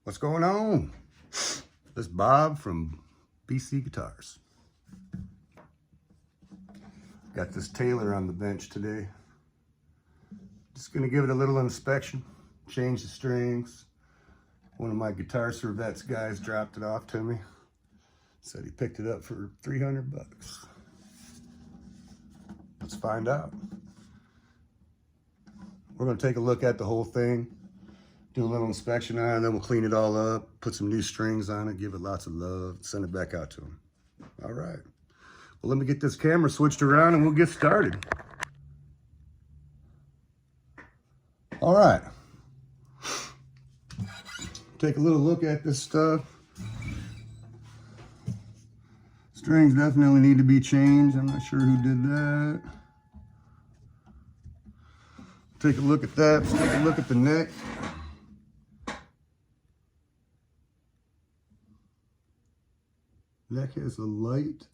What's going on? This is Bob from BC Guitars. Got this Taylor on the bench today. Just gonna give it a little inspection, change the strings. One of my Guitar Servettes guys dropped it off to me. Said he picked it up for 300 bucks. Let's find out. We're gonna take a look at the whole thing, do a little inspection on it, and then we'll clean it all up, put some new strings on it, give it lots of love, send it back out to him. All right. Well, let me get this camera switched around and we'll get started. All right. Take a little look at this stuff. Strings definitely need to be changed. I'm not sure who did that. Take a look at that. Let's take a look at the neck. Neck has a light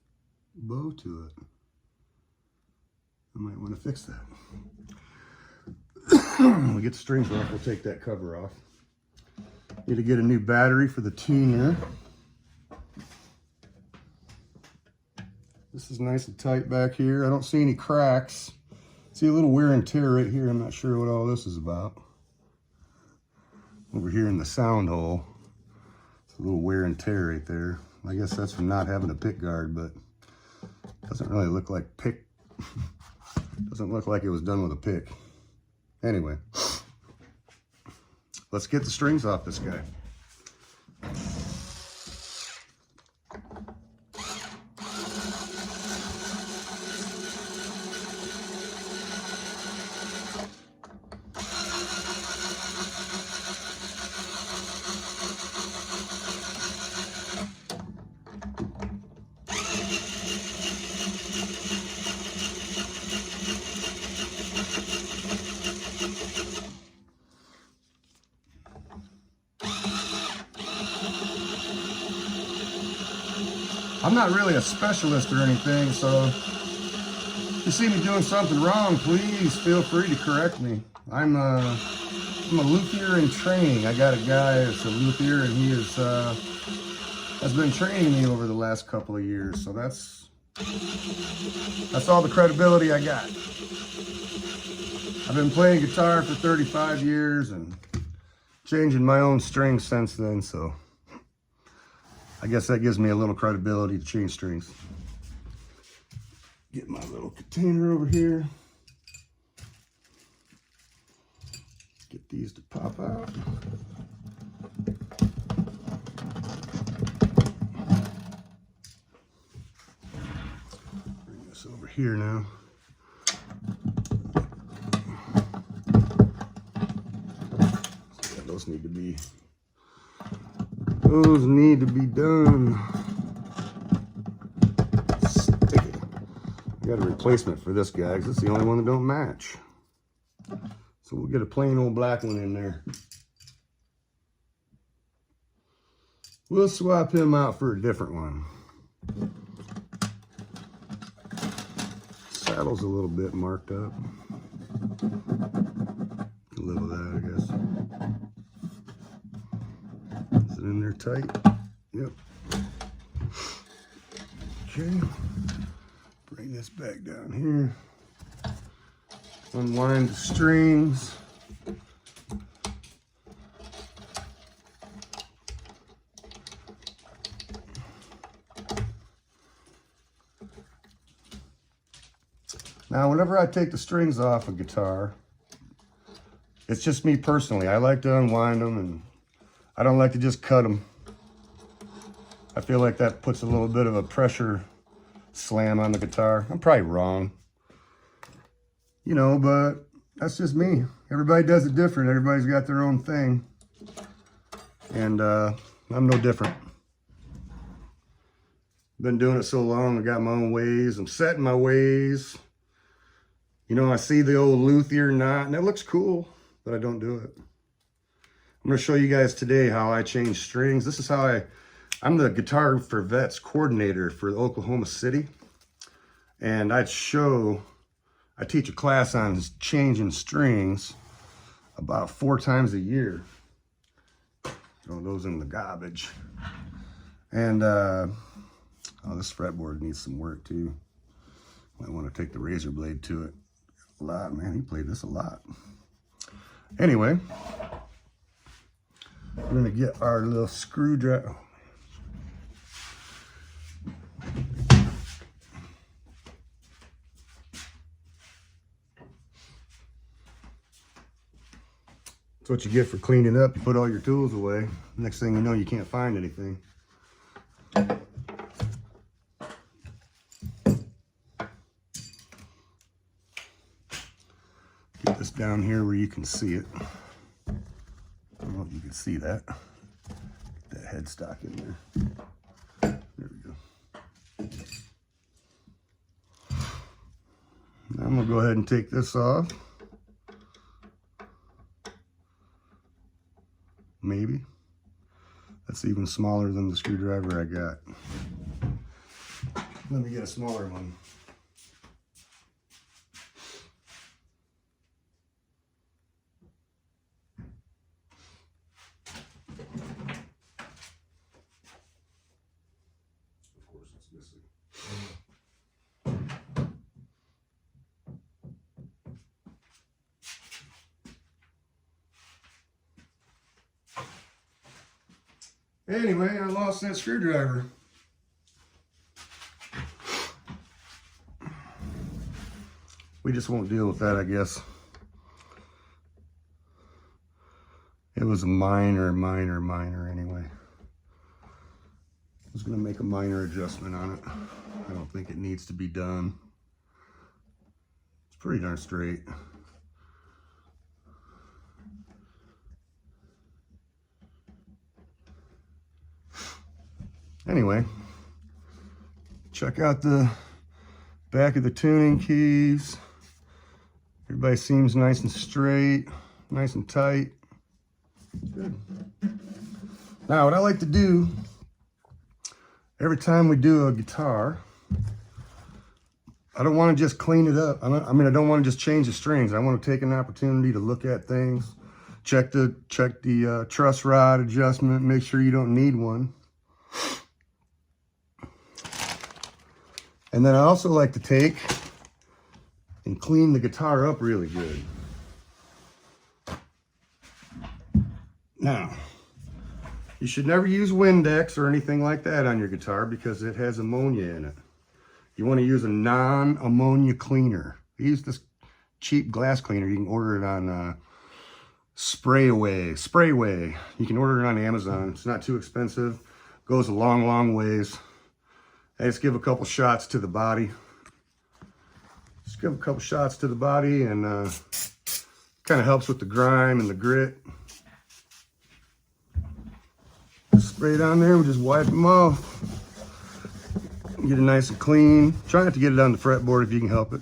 bow to it. I might want to fix that. When we get the strings off, we'll take that cover off. Need to get a new battery for the tuner. This is nice and tight back here. I don't see any cracks. See a little wear and tear right here. I'm not sure what all this is about. Over here in the sound hole, it's a little wear and tear right there. I guess that's from not having a pick guard, but it doesn't really look like pick. Doesn't look like it was done with a pick. Anyway, let's get the strings off this guy. I'm not really a specialist or anything, so if you see me doing something wrong, please feel free to correct me. I'm a luthier in training. I got a guy that's a luthier, and he has been training me over the last couple of years, so that's all the credibility I got. I've been playing guitar for 35 years and changing my own strings since then, so I guess that gives me a little credibility to change strings. Get my little container over here. Get these to pop out. Bring this over here now. Yeah, those need to be done. Stick it. I got a replacement for this guy because it's the only one that don't match. So we'll get a plain old black one in there. We'll swap him out for a different one. Saddle's a little bit marked up. A little of that, I guess. Is it in there tight? Yep. Okay. Bring this back down here. Unwind the strings. Now, whenever I take the strings off a guitar, it's just me personally. I like to unwind them, and I don't like to just cut them. I feel like that puts a little bit of a pressure slam on the guitar. I'm probably wrong, you know, but that's just me. Everybody does it different. Everybody's got their own thing. And I'm no different. Been doing it so long, I got my own ways. I'm set in my ways. You know, I see the old luthier knot, and it looks cool, but I don't do it. I'm going to show you guys today how I change strings. This is how I'm the Guitar for Vets coordinator for Oklahoma City. And I teach a class on changing strings about 4 times a year. Throw those in the garbage. And oh, this fretboard needs some work too. Might want to take the razor blade to it a lot. Man, he played this a lot. Anyway, we're gonna get our little screwdriver. That's what you get for cleaning up. You put all your tools away. Next thing you know, you can't find anything. Get this down here where you can see it. I don't know if you can see that. Get that headstock in there. There we go. Now I'm gonna go ahead and take this off. Maybe. That's even smaller than the screwdriver I got. Let me get a smaller one. Of course it's missing. Anyway, I lost that screwdriver. We just won't deal with that, I guess. It was a minor anyway. I was gonna make a minor adjustment on it. I don't think it needs to be done. It's pretty darn straight. Anyway, check out the back of the tuning keys. Everybody seems nice and straight, nice and tight. Good. Now, what I like to do every time we do a guitar, I don't want to just clean it up. I don't want to just change the strings. I want to take an opportunity to look at things, check the truss rod adjustment, make sure you don't need one. And then I also like to take and clean the guitar up really good. Now, you should never use Windex or anything like that on your guitar because it has ammonia in it. You want to use a non-ammonia cleaner. Use this cheap glass cleaner. You can order it on Sprayway. You can order it on Amazon. It's not too expensive. Goes a long ways. I just give a couple shots to the body. Just give a couple shots to the body and kind of helps with the grime and the grit. Just spray it on there and just wipe them off. Get it nice and clean. Try not to get it on the fretboard if you can help it.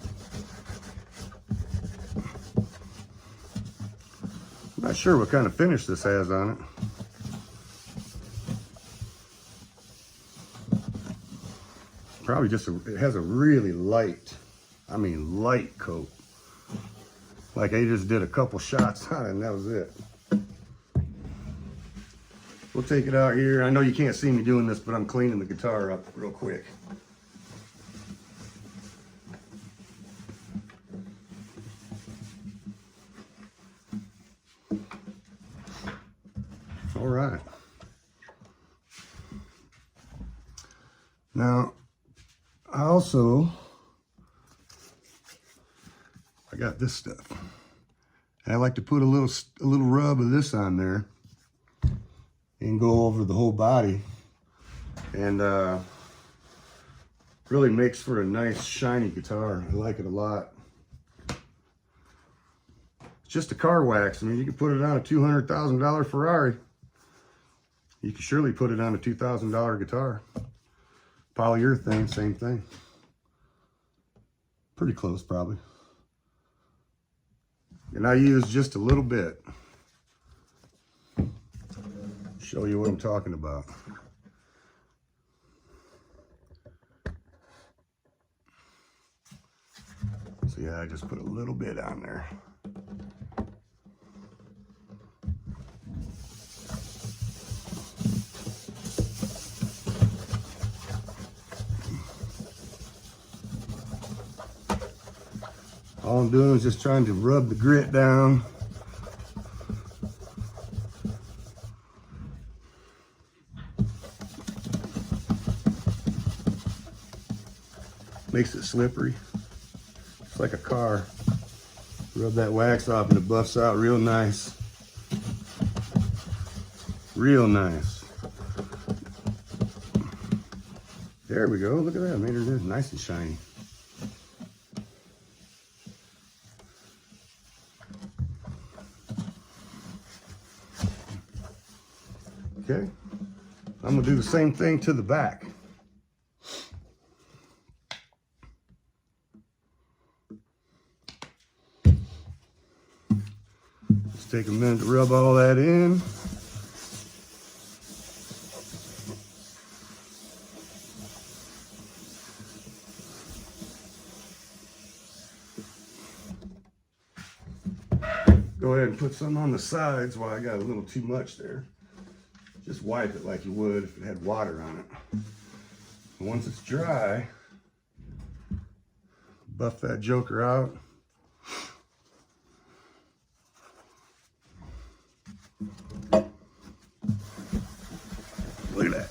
I'm not sure what kind of finish this has on it. Probably just it has a really light, I mean light coat. Like I just did a couple shots on it and that was it. We'll take it out here. I know you can't see me doing this, but I'm cleaning the guitar up real quick. All right. Now, I got this stuff. And I like to put a little rub of this on there and go over the whole body. And really makes for a nice shiny guitar. I like it a lot. It's just a car wax. I mean, you can put it on a $200,000 Ferrari. You can surely put it on a $2,000 guitar. Polyurethane, same thing. Pretty close, probably. And I use just a little bit. Show you what I'm talking about. So yeah, I just put a little bit on there. All I'm doing is just trying to rub the grit down. Makes it slippery. It's like a car. Rub that wax off and it buffs out real nice. Real nice. There we go. Look at that. Made it nice and shiny. Okay. I'm going to do the same thing to the back. Just take a minute to rub all that in. Go ahead and put some on the sides while I got a little too much there. Just wipe it like you would if it had water on it. And once it's dry, buff that joker out. Look at that.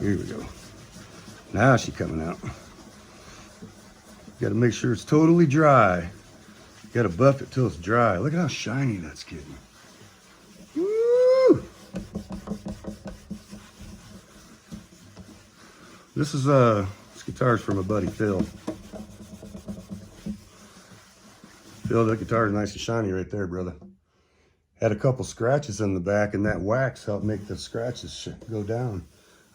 Here we go. Now she's coming out. Got to make sure it's totally dry. Got to buff it till it's dry. Look at how shiny that's getting. Woo! This guitar's from my buddy Phil. Phil, that guitar is nice and shiny right there, brother. Had a couple scratches in the back, and that wax helped make the scratches go down.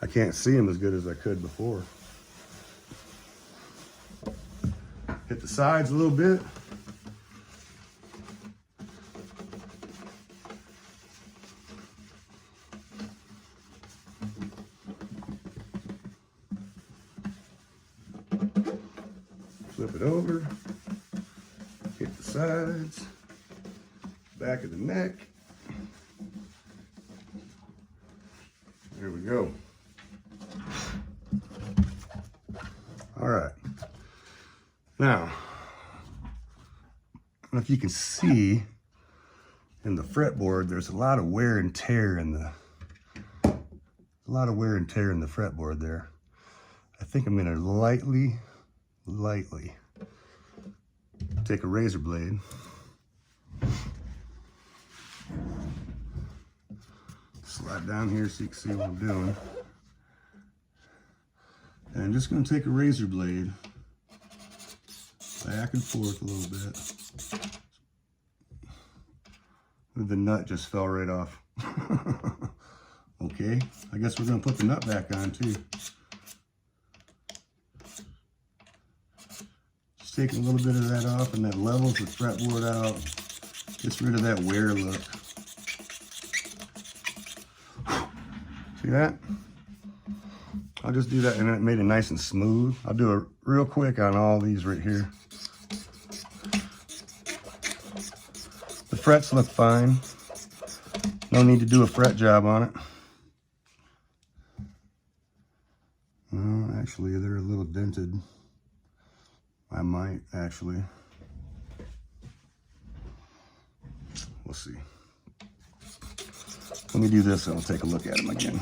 I can't see them as good as I could before. Hit the sides a little bit. Flip it over. Hit the sides. Back of the neck. There we go. All right. Now, I don't know if you can see in the fretboard, there's a lot of wear and tear in the fretboard there. I think I'm gonna lightly take a razor blade, slide down here so you can see what I'm doing. And I'm just going to take a razor blade back and forth a little bit. The nut just fell right off. Okay, I guess we're going to put the nut back on too. Just taking a little bit of that off, and that levels the fretboard out. Gets rid of that wear look. See that? I'll just do that, and it made it nice and smooth. I'll do it real quick on all these right here. The frets look fine. No need to do a fret job on it. Well, actually, they're a little dented. I might, actually. We'll see. Let me do this and I'll take a look at them again.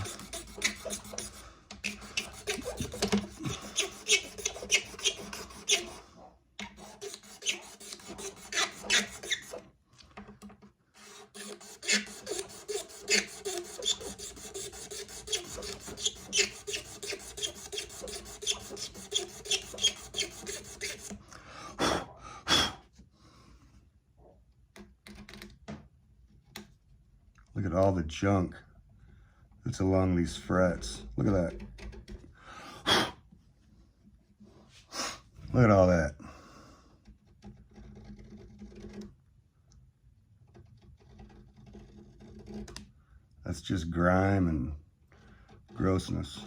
Look at all the junk that's along these frets. Look at that. Look at all that. That's just grime and grossness.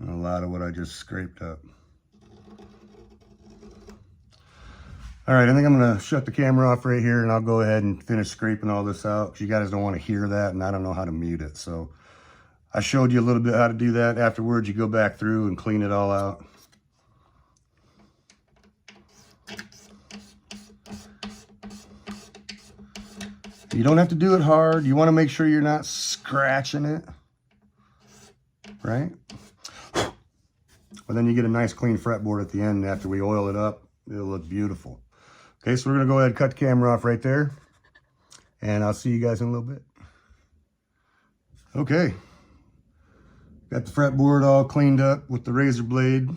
And a lot of what I just scraped up. All right, I think I'm gonna shut the camera off right here and I'll go ahead and finish scraping all this out because you guys don't want to hear that and I don't know how to mute it. So I showed you a little bit how to do that. Afterwards, you go back through and clean it all out. You don't have to do it hard. You want to make sure you're not scratching it, right? But then you get a nice clean fretboard at the end. After we oil it up, it'll look beautiful. Okay, so we're gonna go ahead and cut the camera off right there, and I'll see you guys in a little bit. Okay, got the fretboard all cleaned up with the razor blade.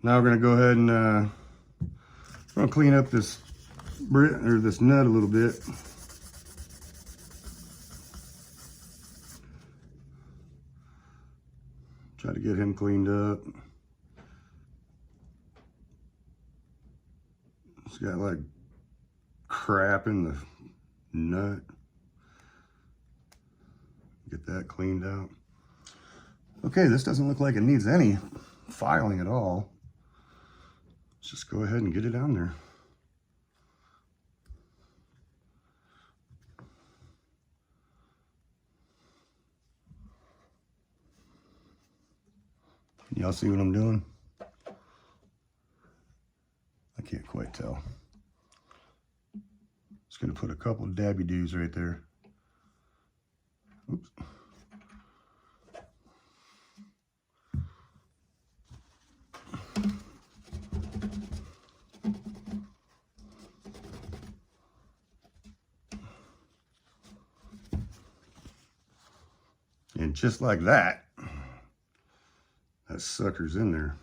Now we're gonna go ahead and we're gonna clean up this this nut a little bit. Try to get him cleaned up. It's got like crap in the nut. Get that cleaned out. Okay, this doesn't look like it needs any filing at all. Let's just go ahead and get it on there. Y'all see what I'm doing? I can't quite tell. Just gonna put a couple dabby doos right there. Oops. And just like that, that sucker's in there.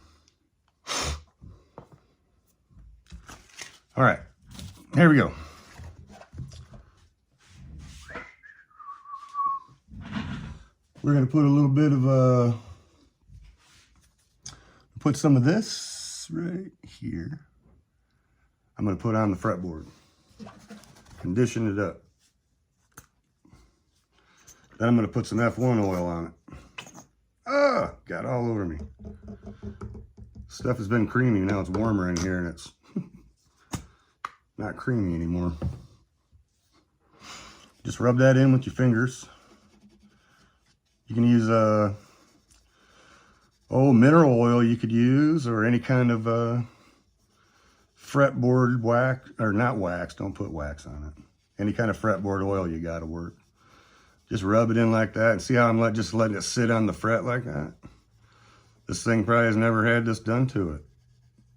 All right, here we go. We're gonna put a little bit of put some of this right here. I'm gonna put on the fretboard, condition it up. Then I'm gonna put some F1 oil on it. Ah, got all over me. Stuff has been creamy, now it's warmer in here and it's not creamy anymore. Just rub that in with your fingers. You can use mineral oil you could use, or any kind of fretboard wax, or not wax, don't put wax on it. Any kind of fretboard oil you gotta work. Just rub it in like that and see how I'm just letting it sit on the fret like that. This thing probably has never had this done to it.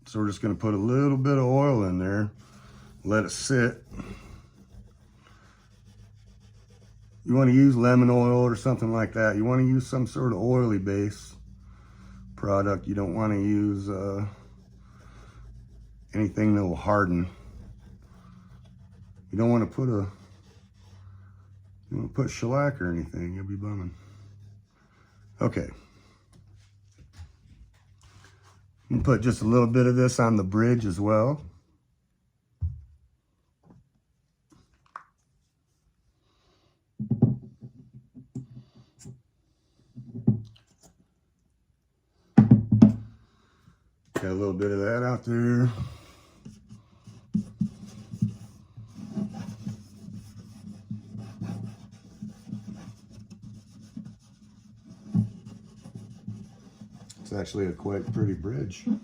So we're just gonna put a little bit of oil in there, let it sit. You wanna use lemon oil or something like that. You wanna use some sort of oily base product. You don't wanna use anything that will harden. You don't wanna put shellac or anything, you'll be bumming. Okay. I'm gonna put just a little bit of this on the bridge as well. Got a little bit of that out there. It's actually a quite pretty bridge. You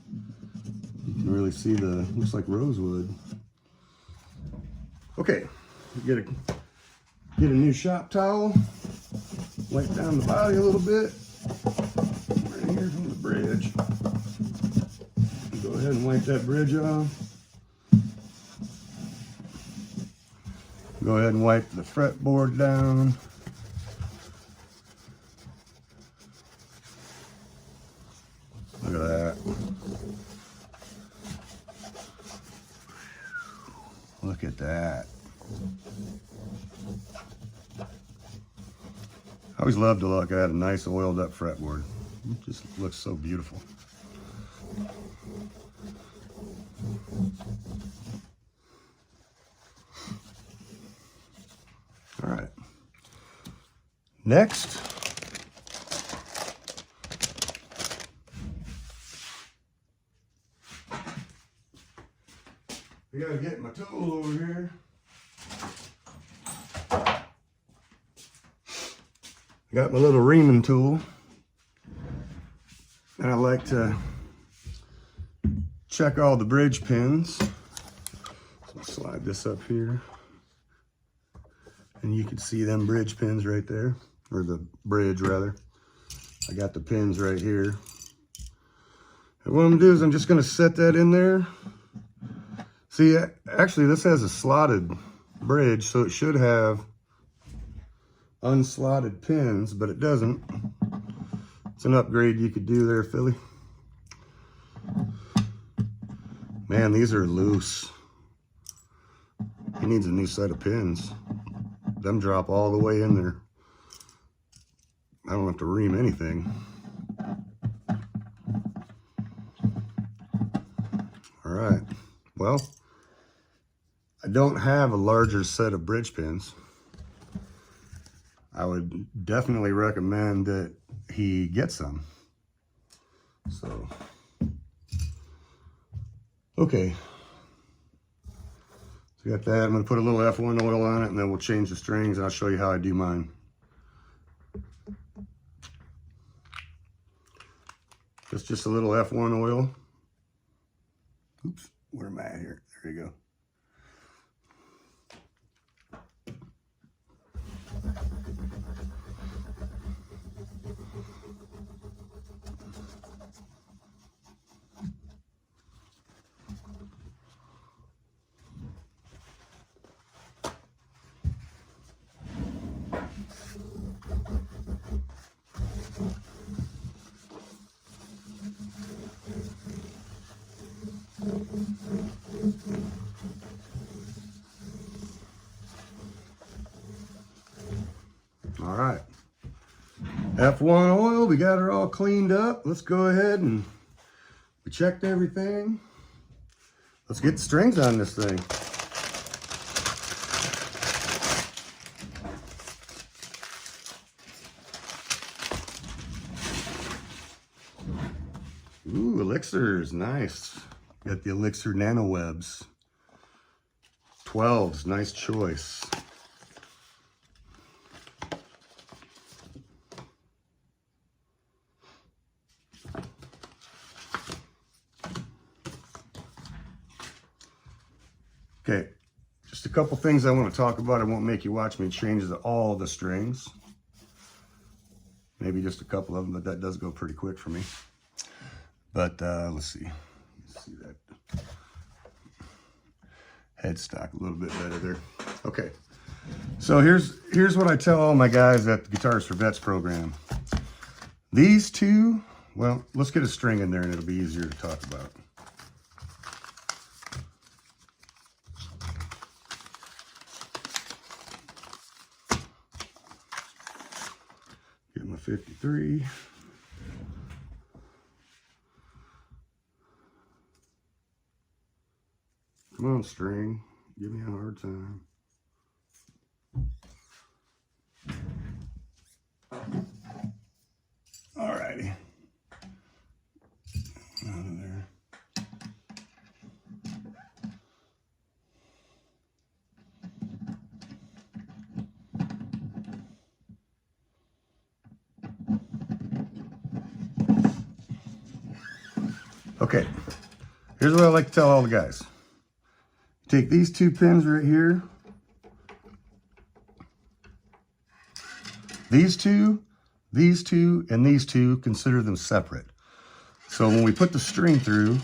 can really see looks like rosewood. Okay, get a new shop towel, wipe down the body a little bit, right here from the bridge. Go ahead and wipe that bridge off. Go ahead and wipe the fretboard down. Look at that. Look at that. I always love to look at a nice oiled up fretboard. It just looks so beautiful. All right. I gotta get my tool over here. I got my little reaming tool. And I like to check all the bridge pins. So I'll slide this up here. And you can see them bridge pins right there, or the bridge rather. I got the pins right here. And what I'm gonna do is I'm just gonna set that in there. See, actually this has a slotted bridge, so it should have unslotted pins, but it doesn't. It's an upgrade you could do there, Philly. Man, these are loose. He needs a new set of pins. Them drop all the way in there. I don't have to ream anything. All right, well, I don't have a larger set of bridge pins. I would definitely recommend that he get some. So, okay. So got that. I'm going to put a little F1 oil on it, and then we'll change the strings, and I'll show you how I do mine. It's just a little F1 oil. Oops, where am I at here? There you go. All right, F1 oil, we got her all cleaned up. Let's go ahead and we checked everything. Let's get the strings on this thing. Ooh, elixirs, nice. Got the elixir nano webs. 12s, nice choice. Okay, just a couple things I want to talk about. I won't make you watch me change all the strings. Maybe just a couple of them, but that does go pretty quick for me. But let's see. Let's see that headstock a little bit better there. Okay, so here's what I tell all my guys at the Guitars for Vets program. These two, well, let's get a string in there and it'll be easier to talk about. Get my 53. Come on, string. Give me a hard time. Alrighty. Out of there. Okay. Here's what I like to tell all the guys. Take these two pins right here. These two, and these two, consider them separate. So when we put the string through,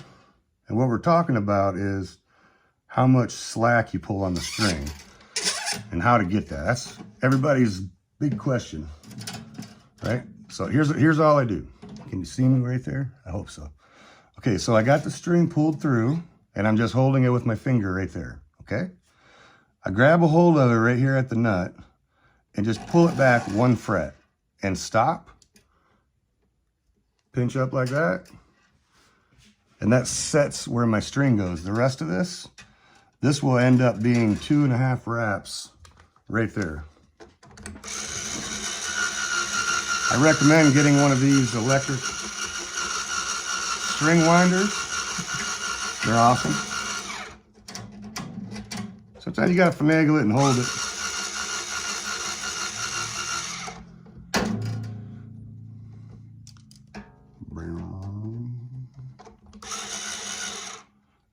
and what we're talking about is how much slack you pull on the string and how to get that. That's everybody's big question, right? So here's all I do. Can you see me right there? I hope so. Okay, so I got the string pulled through, and I'm just holding it with my finger right there, okay? I grab a hold of it right here at the nut and just pull it back 1 fret and stop. Pinch up like that. And that sets where my string goes. The rest of this will end up being 2.5 wraps right there. I recommend getting one of these electric string winders. They're awesome. Sometimes you gotta finagle it and hold it.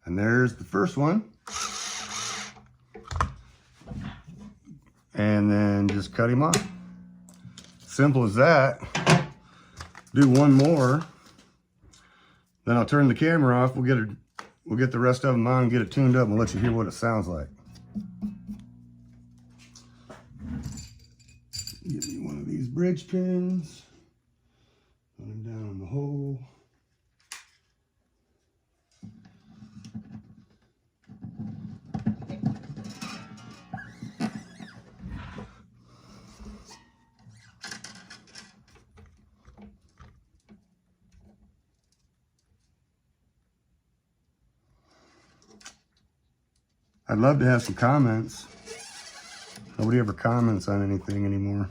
And there's the first one. And then just cut him off. Simple as that. Do one more. Then I'll turn the camera off. We'll get the rest of them on and get it tuned up and let you hear what it sounds like. Give me one of these bridge pins. Put them down in the hole. I'd love to have some comments. Nobody ever comments on anything anymore.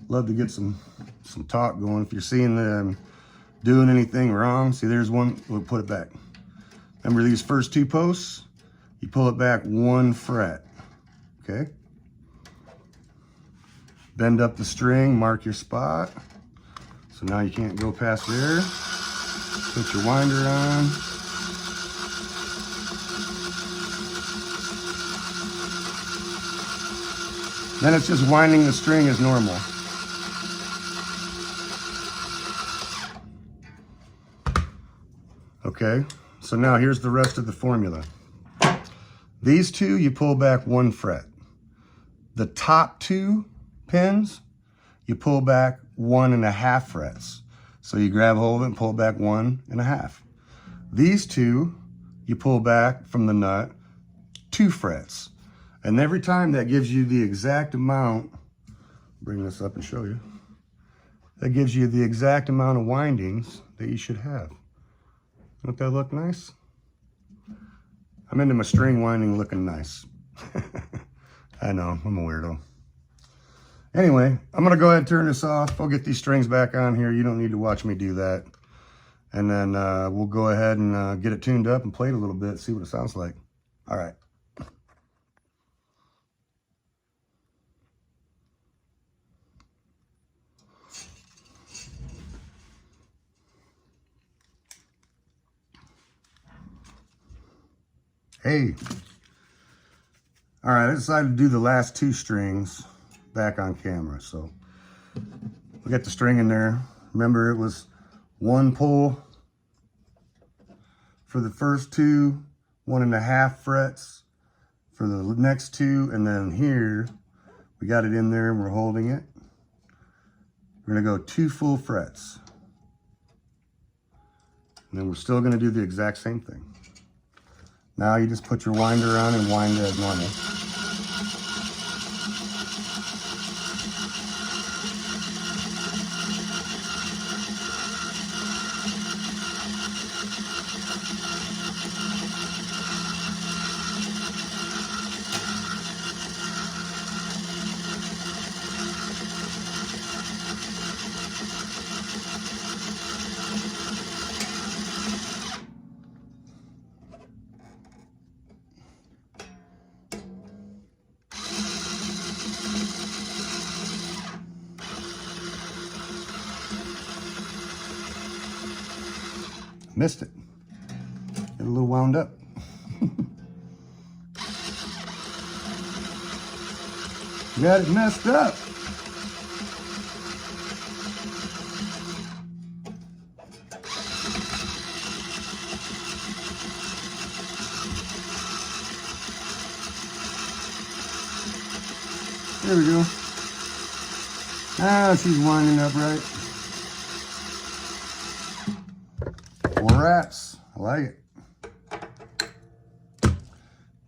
Love to get some talk going. If you're seeing them doing anything wrong, see there's one, we'll put it back. Remember these first two posts? You pull it back 1 fret, okay? Bend up the string, mark your spot. So now you can't go past there. Put your winder on. Then it's just winding the string as normal. Okay, so now here's the rest of the formula. These two, you pull back 1 fret. The top 2 pins, you pull back 1.5 frets. So you grab hold of it and pull back 1.5. These two, you pull back from the nut 2 frets. And every time that gives you the exact amount, bring this up and show you, that gives you the exact amount of windings that you should have. Don't that look nice? I'm into my string winding looking nice. I know, I'm a weirdo. Anyway, I'm gonna go ahead and turn this off. I'll get these strings back on here. You don't need to watch me do that. And then we'll go ahead and get it tuned up and play it a little bit, see what it sounds like. All right. Hey, all right, I decided to do the last 2 strings back on camera. So we got the string in there. Remember, it was 1 pull for the first 2, 1.5 frets for the next 2, and then here we got it in there and we're holding it. We're gonna go 2 full frets, and then we're still gonna do the exact same thing. Now you just put your winder on and wind it as normal. Missed it. Get a little wound up. Got it messed up. There we go. Ah, she's winding up right. 4 wraps. I like it.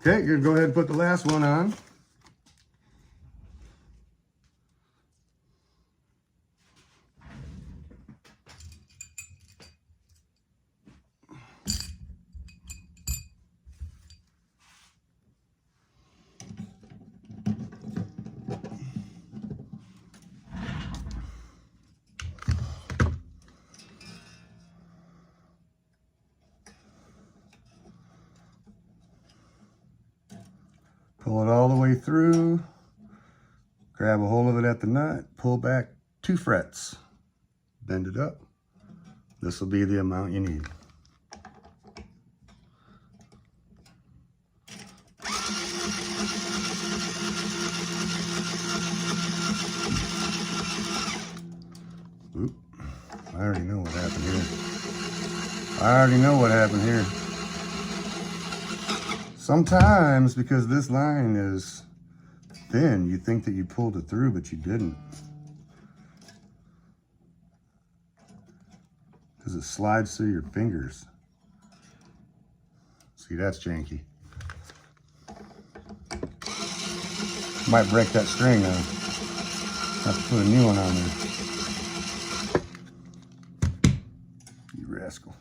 Okay, you're gonna go ahead and put the last one on. Pull it all the way through, grab a hold of it at the nut, pull back 2 frets, bend it up. This will be the amount you need. Oop, I already know what happened here. I already know what happened here. Sometimes, because this line is thin, you think that you pulled it through, but you didn't. Because it slides through your fingers. See, that's janky. Might break that string now. Have to put a new one on there. You rascal.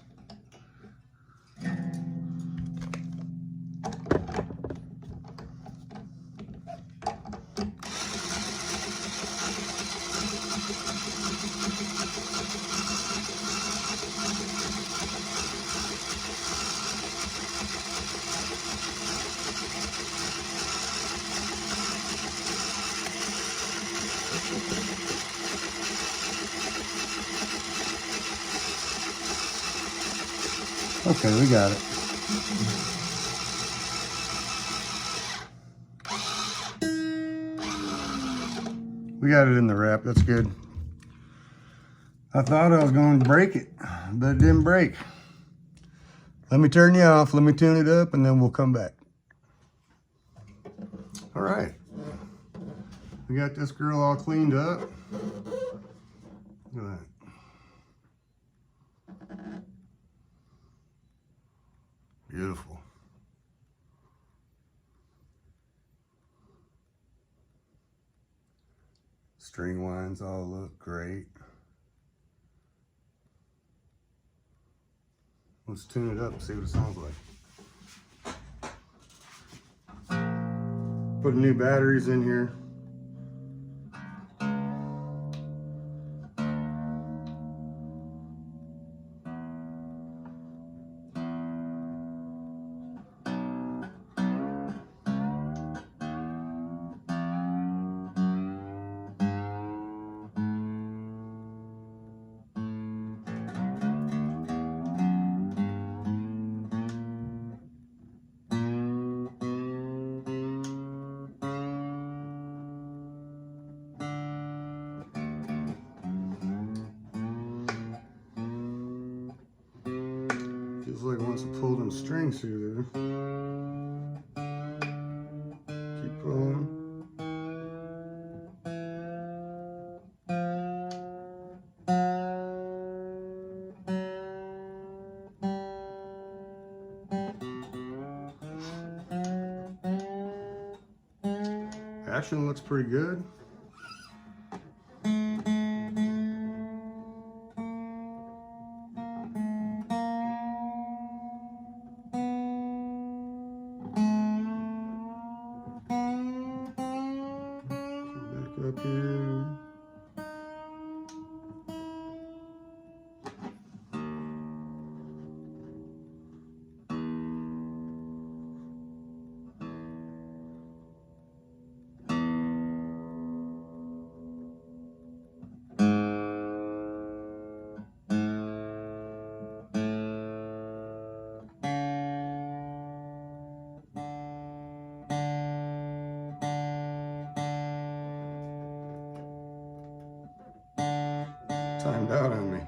Okay, we got it. We got it in the wrap, that's good. I thought I was going to break it, but it didn't break. Let me turn you off, let me tune it up, and then we'll come back. All right. We got this girl all cleaned up. Look at that. Beautiful. String winds all look great. Let's tune it up and see what it sounds like. Put new batteries in here. Feels like it wants to pull them strings through there. Keep pulling. Action looks pretty good. Back up here. Timed out on me.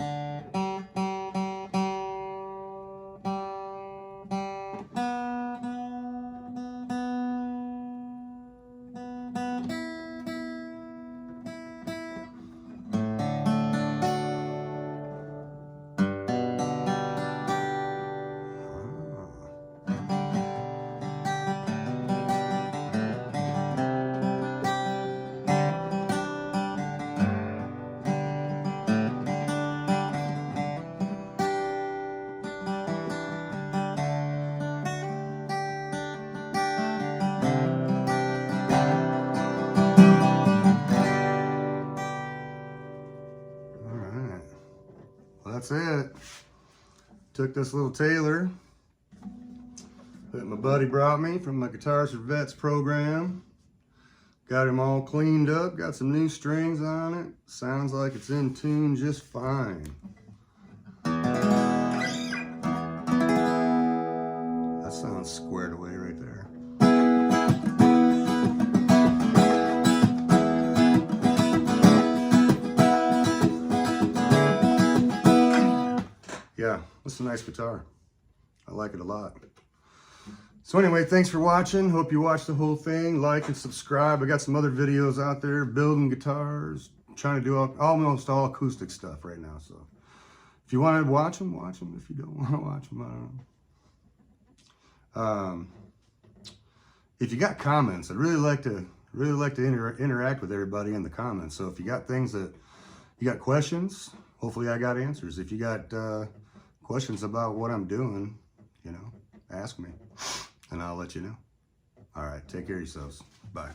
Well, that's it. Took this little Taylor, that my buddy brought me from my Guitars for Vets program. Got him all cleaned up, got some new strings on it. Sounds like it's in tune just fine. That sounds squared away right there. Yeah, that's a nice guitar. I like it a lot. So anyway, thanks for watching. Hope you watched the whole thing. Like and subscribe. I got some other videos out there building guitars. I'm trying to do almost all acoustic stuff right now. So if you want to watch them, watch them. If you don't want to watch them, I don't know. If you got comments, I'd really like to interact with everybody in the comments. So if you got things that you got questions, hopefully I got answers. If you got questions about what I'm doing, you know, ask me and I'll let you know. All right, take care of yourselves. Bye.